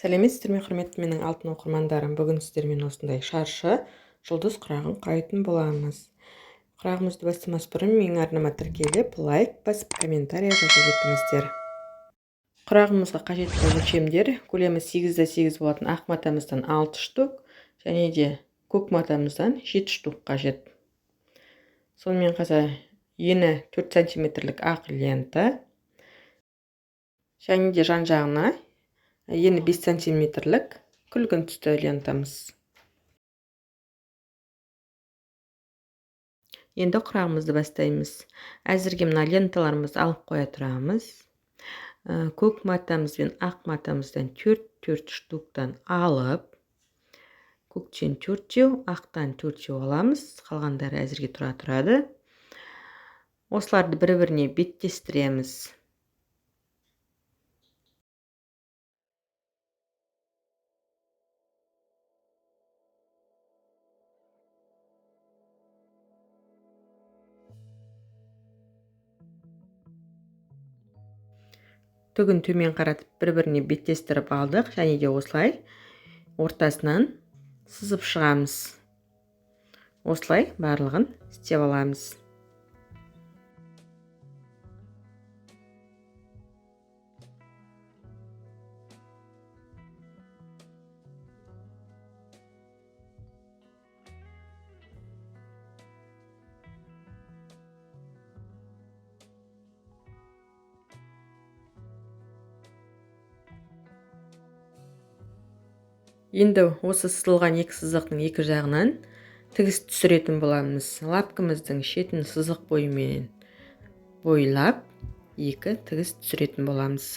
Сәлеметсіздер ме, құрметті менің алтын оқырмандарым. Бүгін сіздермен осындай шаршы жұлдыз құрағын құрайтын боламыз. Құрағымызды бастамас бұрын менің арнама тіркеліп, лайк басып, комментарий жазып өтіңіздер. Құрағымызға қажетті өлшемдер: көлемі 8x8 болатын ақ матамыздан 6 штук және де көк матамыздан 7 штук қажет. Сонымен қатар ені 4 см ақ лента және де жан-жағына ені 5 см күлгін түсті лентамыз. Енді құрағымызды бастаймыз. Әзірге мына ленталарымызды алып қоя тұрамыз. Көк матамыз бен ақ матамыздан 4 штуктан алып, көктен 4-еу, ақтан 4-еу аламыз. Қалғандары әзірге тұрады. Осыларды бір-біріне беттестіреміз. Түгін төмен қаратып бір-біріне беттестіріп алдық және де осылай ортасынан сызып шығамыз. Осылай барлығын істеп аламыз. Енді осы сызылған екі сызықтың екі жағынан тігіс түсіретін боламыз. Лапкамыздың шетін сызық бойымен бойлап, екі тігіс түсіретін боламыз.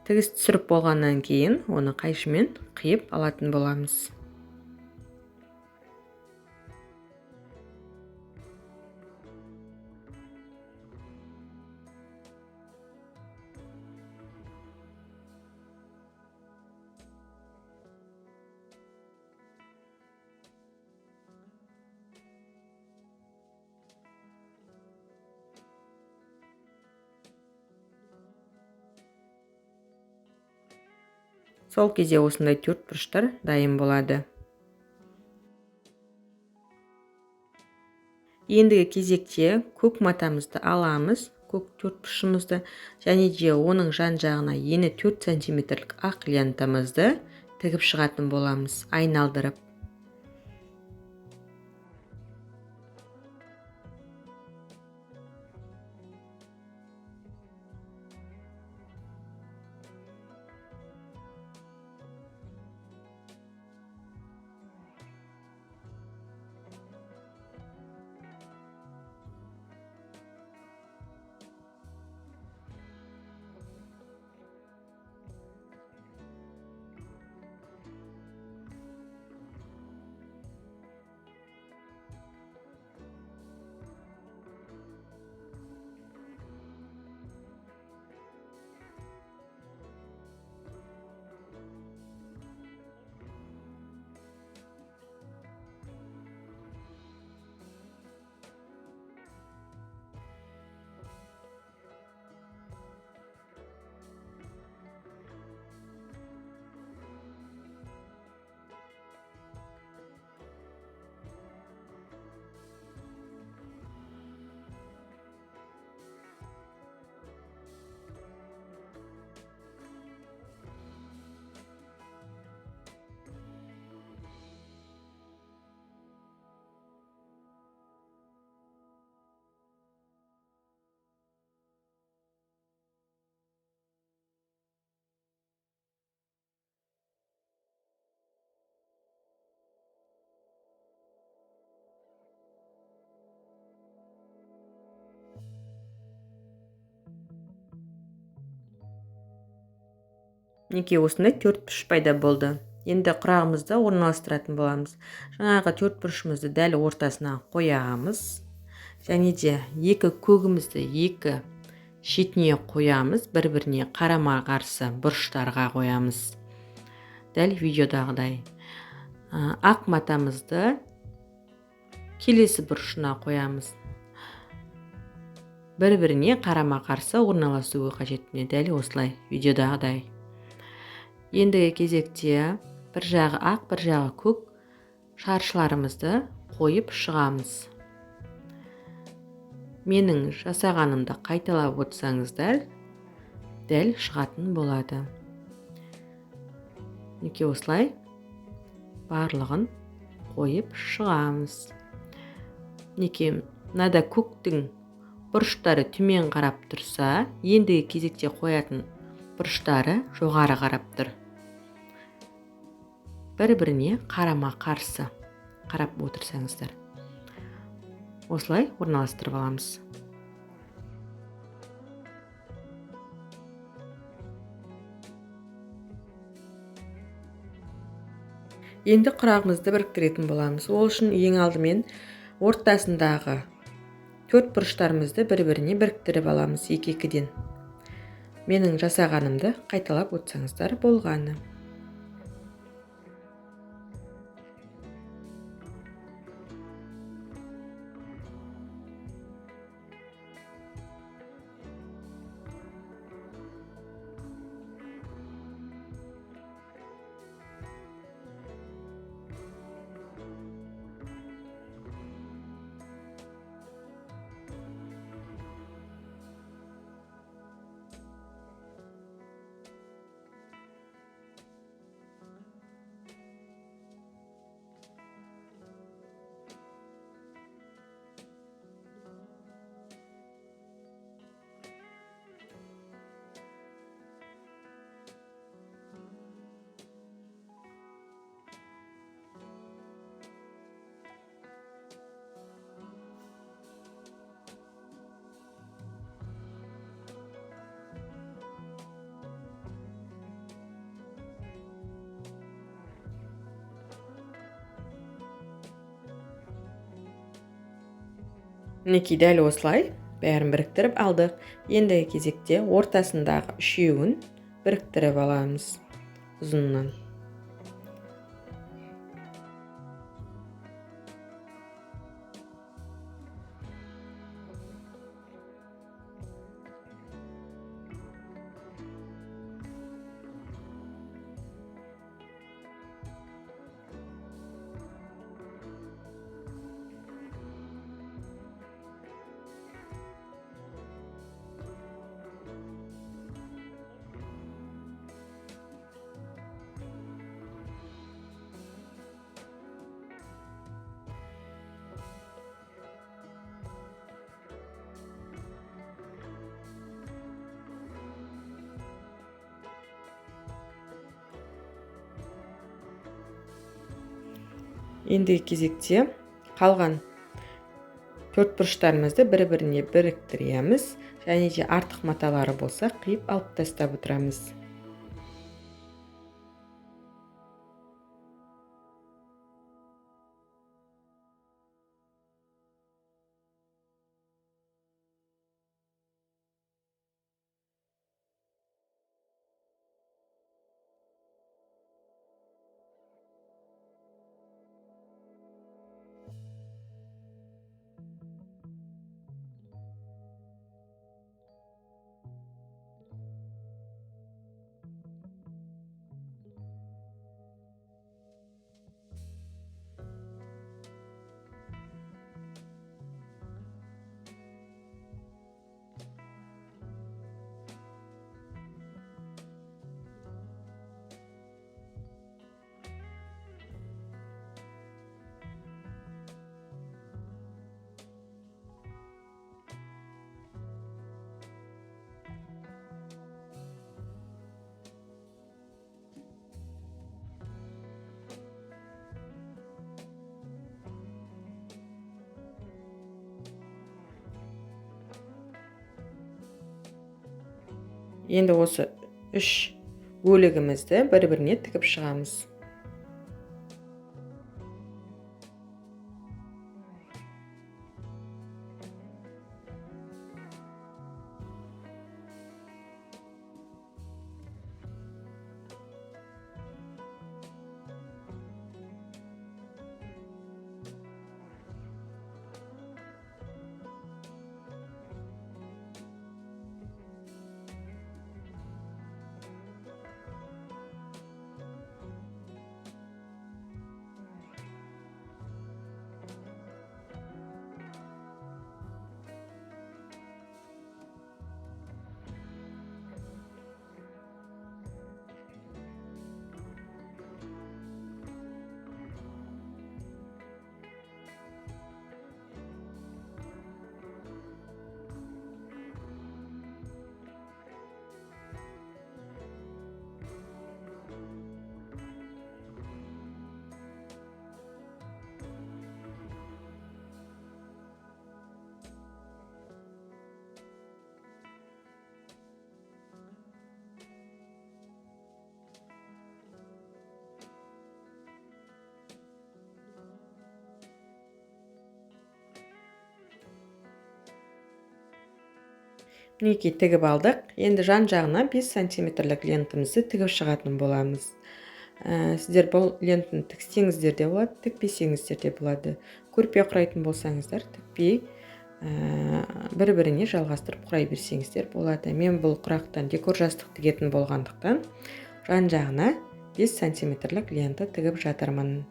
Тігіс түсіріп болғаннан кейін оны қайшымен қиып алатын боламыз. Сол кезде осындай төрт бұрыштар дайын болады. Ендігі кезекте көк матамызды аламыз, көк төрт бұрышымызды және де оның жан-жағына ені 4 см ақ лентамызды тігіп шығатын боламыз, айналдырып. мінекей осындай төртбұрыш пайда болды. Енді құрағымызды орналастыратын боламыз. Жаңағы төртбұрышымызды дәл ортасына қоямыз. Және де екі көгімізді екі шетіне қоямыз. Бір-біріне қарама-қарсы бұрыштарға қоямыз. Дәл видеодағыдай. Ақ матамызды келесі бұрышына қоямыз. Бір-біріне қарама-қарсы орналасуы қажет. Дәл осылай видеодағыдай. Ендігі кезекте бір жағы ақ, бір жағы көк шаршыларымызды қойып шығамыз. Менің жасағанымды қайталап отырсаңыздар, дәл шығатын болады. Мінекей осылай барлығын қойып шығамыз. Мінекей мынада көктің бұрыштары төмен қарап тұрса, ендігі кезекте қоятын бұрыштары жоғары қарап тұр. Бір-біріне қарама-қарсы қарап отырсаңыздар. Осылай орналастырып аламыз. Енді құрағымызды біріктіретін боламыз. Ол үшін ең алдымен ортасындағы төрт бұрыштарымызды бір-біріне біріктіріп аламыз екі-екіден. Менің жасағанымды қайталап отырсаңыздар болғаны. Мінекей дәл осылай бәрін біріктіріп алдық. Ендігі кезекте ортасындағы үшеуін біріктіріп аламыз ұзыннан. Ендігі кезекте қалған төрт бұрыштарымызды бір-біріне біріктіреміз. Және де артық маталары болса қиып алып тастап отырамыз. Енді осы үш бөлігімізді бір-біріне тігіп шығамыз. Мінекей тігіп алдық. Енді жан жағына 5 сантиметрлік лентамызды тігіп шығатын боламыз. Сіздер бұл лентаны тіксеңіздер де болады, тікпесеңіздер де болады. Көрпе құрайтын болсаңыздар, тікпей бір-біріне жалғастырып құрай берсеңіздер болады. Мен бұл құрақтан декор жастық тігетін болғандықтан жан жағына 5 сантиметрлік лента тігіп жатырмын.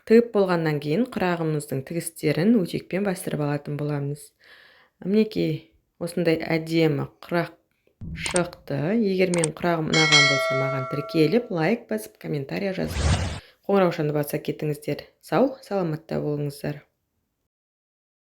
Тігіп болғаннан кейін құрағымыздың тігістерін өтекпен бастырып алатын боламыз. Мінекей осындай әдемі құрақ шықты. Егер мен құрағым ұнаған болса, маған тіркеліп, лайк басып, комментария жазып, қоңыраушаны баса кетіңіздер. Сау, саламатта болыңыздар.